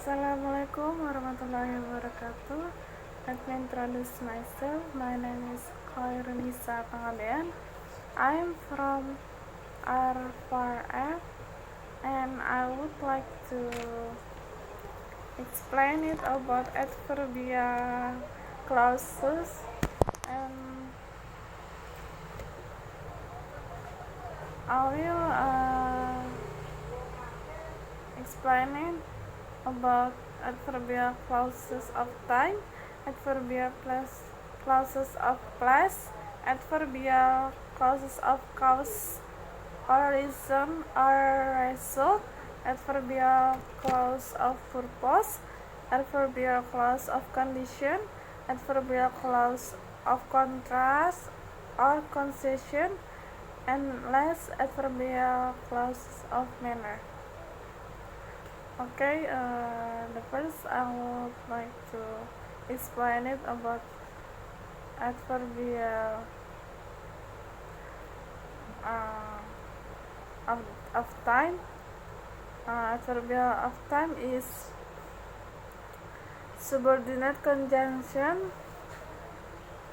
Assalamualaikum warahmatullahi wabarakatuh. Let me introduce myself. My name is Khairun Nisa Panggabean. I am from R4F and I would like to explain it about adverbial clauses, and I will explain it about adverbial clauses of time, adverbial clauses of place, adverbial clauses of cause or reason or result, adverbial clause of purpose, adverbial clause of condition, adverbial clause of contrast or concession, and last, adverbial clauses of manner. Okay, the first I would like to explain it about adverbial of time. Adverbial of time is subordinate conjunction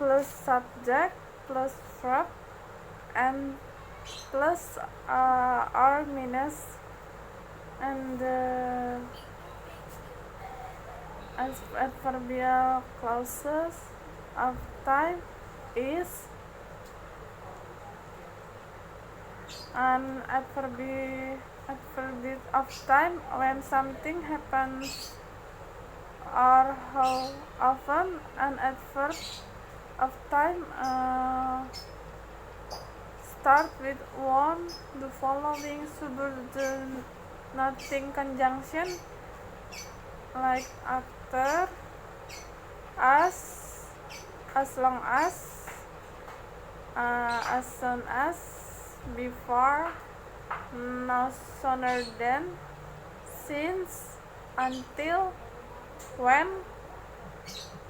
plus subject plus verb and plus or minus, and the adverbial clauses of time is an adverb of time when something happens or how often. An adverb of time start with one the following subordinating conjunction, like after, as long as soon as, before, no sooner than, since, until, when,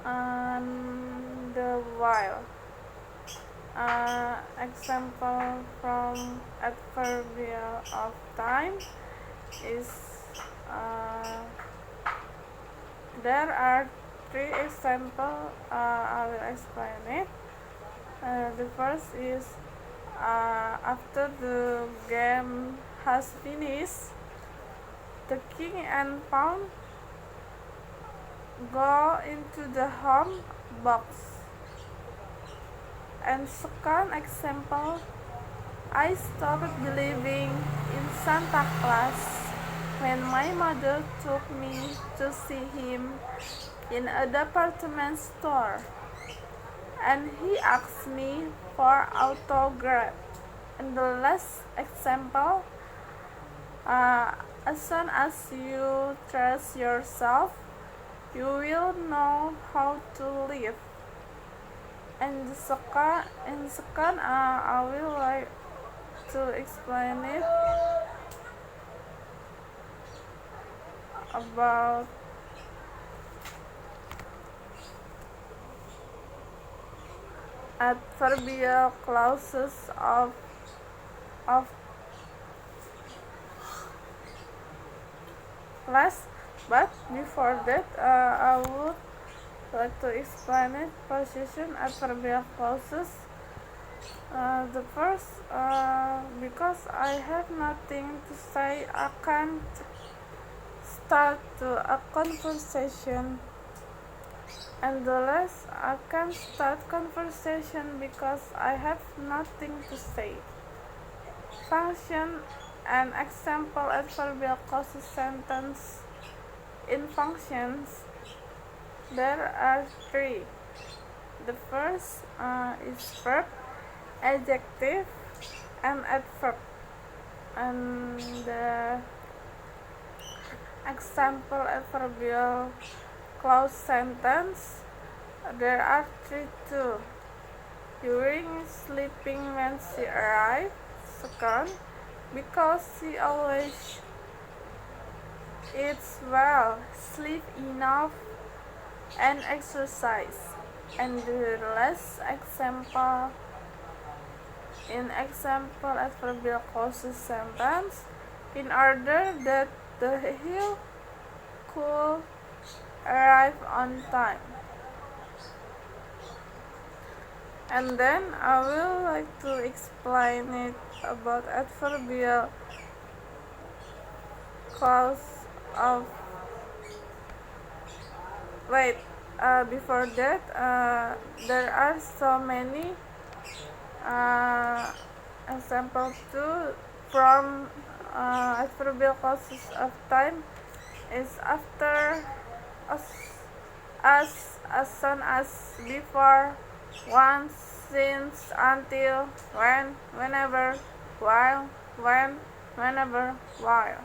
and while. Example from adverbial of time is there are three examples. I will explain it. The first is after the game has finished, the king and pawn go into the home box. And second example, I stopped believing in Santa Claus when my mother took me to see him in a department store, and he asked me for autograph. And the last example, as soon as you trust yourself, you will know how to live. And the second, I will like to explain it about adverbial clauses of class. But before that, I would like to explain it position adverbial clauses. The first, because I have nothing to say, I can't start a conversation. And the last, I can't start conversation because I have nothing to say. Function and example adverbial clauses sentence. In functions, there are three. The first is verb, adjective, and adverb. And the example adverbial clause sentence, there are three too. During sleeping when she arrived. Second, because she always eats well, sleep enough, and exercise. And the last example, in example adverbial clauses sentence, in order that the hill could on time. And then I will like to explain it about adverbial clause of before that there are so many examples too from adverbial clauses of time is after, as soon as, before, once, since, until, when, whenever, while, when, whenever, while.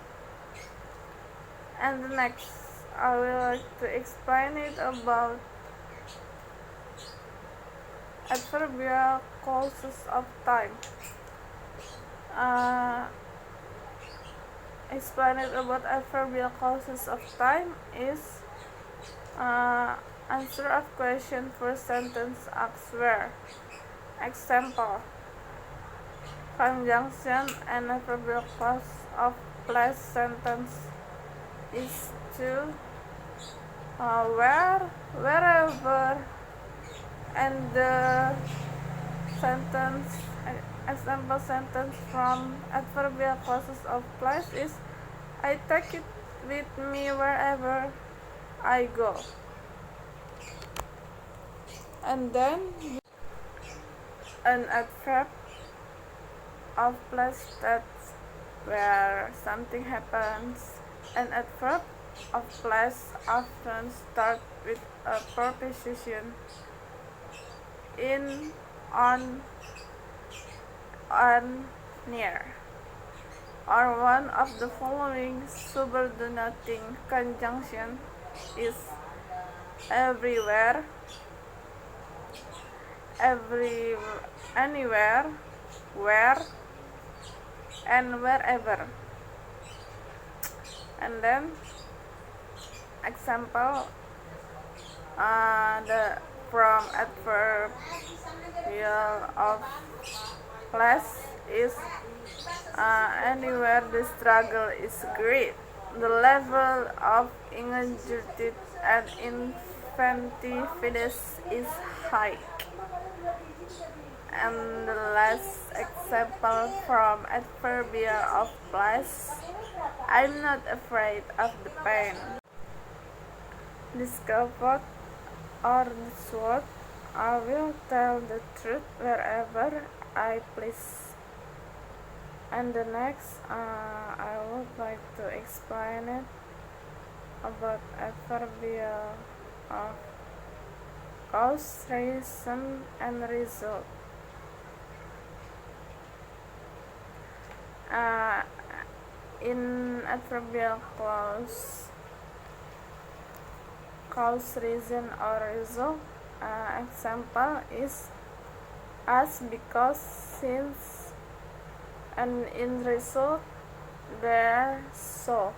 And the next I will like to explain it about adverbial clauses of time. Explain it about adverbial clauses of time is answer of question for sentence asks where. Example: conjunction and adverbial clause of place sentence is to, where, wherever, and the sentence example sentence from adverbial clauses of place is I take it with me wherever I go. And then an adverb of place that's where something happens. An adverb of place often starts with a preposition in, on, near, or one of the following subordinating conjunction is everywhere, anywhere, where, and wherever. And then example from adverbial of place is anywhere the struggle is great, the level of ingenuity and inventiveness is high. And the last example from adverbial of place, I'm not afraid of the pain. Discovered or this word, I will tell the truth wherever I please. And the next, I would like to explain it about adverbial of cause, reason, and result. In adverbial clause, cause, reason, or result, example is as, because, since, and in result there, so.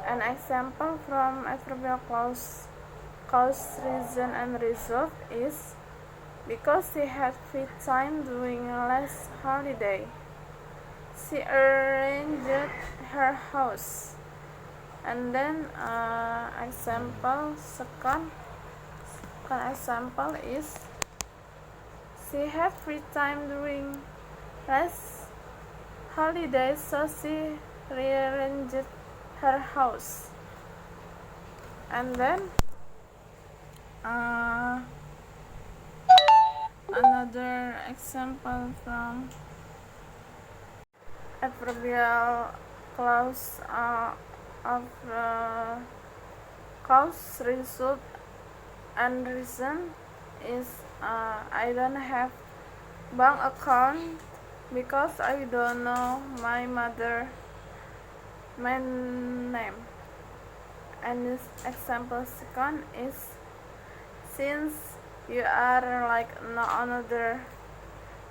An example from adverbial clause, cause, reason, and result is because she had free time during last holiday, she arranged her house. And then example second example is she had free time during last holiday, so she rearranged her house. And then another example from adverbial clause of cause, result, and reason is I don't have bank account because I don't know my mother's name. And this example second is since you are like no another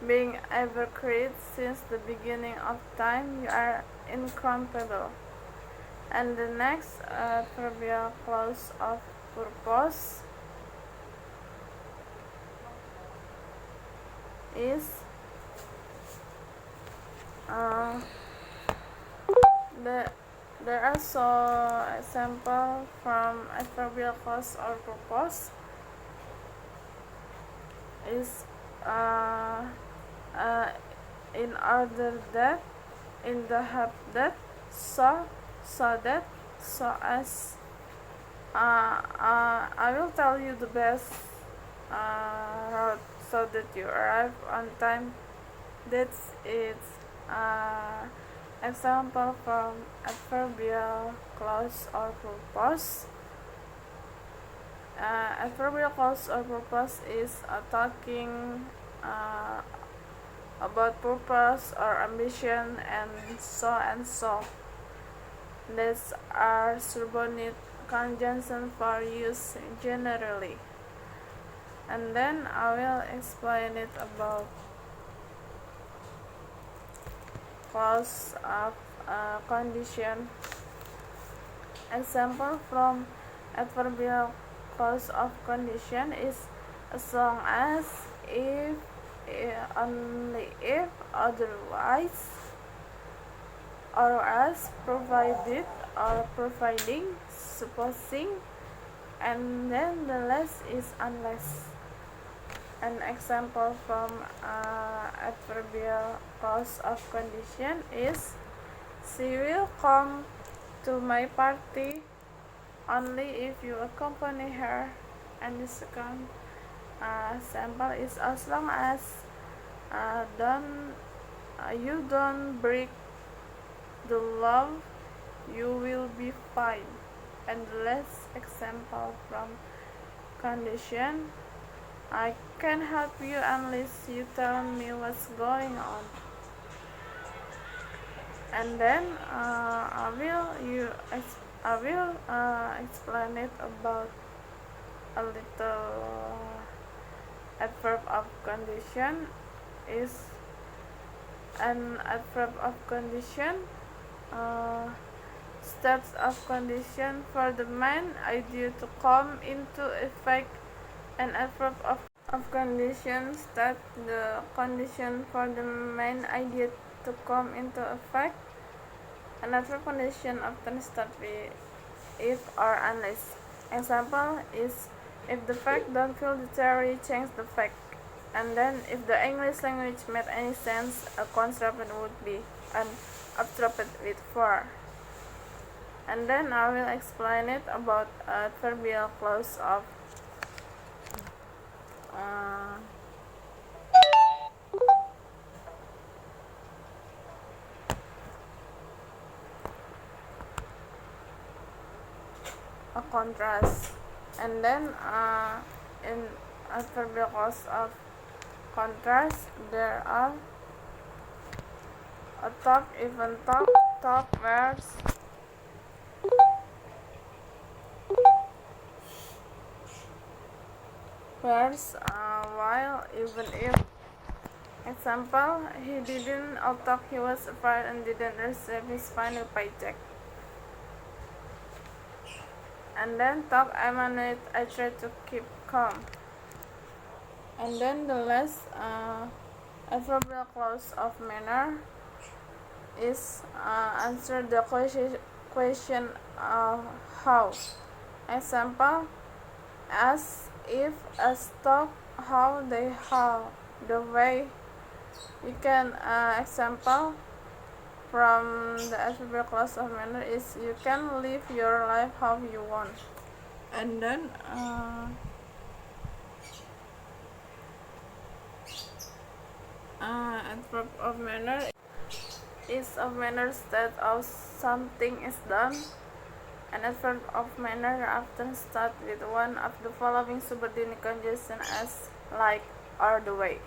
being ever created since the beginning of time, you are incomparable. And the next adverbial clause of purpose is There are also examples from adverbial clause or purpose is uh, uh, in order that, in the hope that, so that, so as. I will tell you the best route so that you arrive on time. That's it. Example from adverbial clause or purpose. Adverbial clause or purpose is talking about purpose or ambition and so. These are subordinate conjunction for use generally. And then I will explain it about clause of condition. Example from adverbial clause of condition is as long as, if, only if, otherwise, or as, provided or providing, supposing, and then the last is unless. An example from adverbial clause of condition is she will come to my party only if you accompany her. And the second example is as long as you don't break the law, you will be fine. And the last example from condition, I can't help you unless you tell me what's going on. And then I will explain it about a little adverb of condition. Is an adverb of condition steps of condition for the main idea to come into effect. An adverb of condition state the condition for the main idea to come into effect. An adverb condition often starts with if or unless. Example is if the fact don't feel the theory, change the fact. And then if the English language made any sense, a construction would be an obstructed with for. And then I will explain it about adverbial clause of a contrast. And then in adverbial clause of contrast there are a talk, even talk verbs, while, even if. Example, he didn't all talk, he was afraid and didn't receive his final paycheck. And then talk emanate, I tried to keep calm. And then the last adverbial clause of manner is answer the question how. Example, as, if, as, talk, how, they, how, the way. You can example from the adverbial clause of manner is you can live your life how you want. And then adverb of manner is a manner state of something is done. An adverb of manner often starts with one of the following subordinate conjunctions as, like, or the way.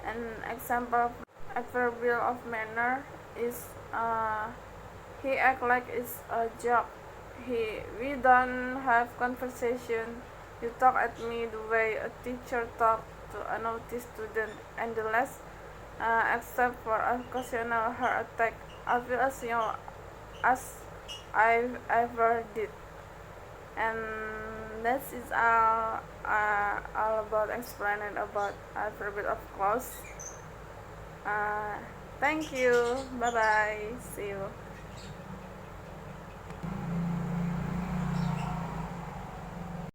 An example adverbial of manner is he act like it's a joke. We don't have conversation. You talk at me the way a teacher talk to a naughty student. And the last, except for occasional heart attack, I feel as young as I ever did. And that is all about explaining about adverbial of clause. Thank you. Bye bye. See you.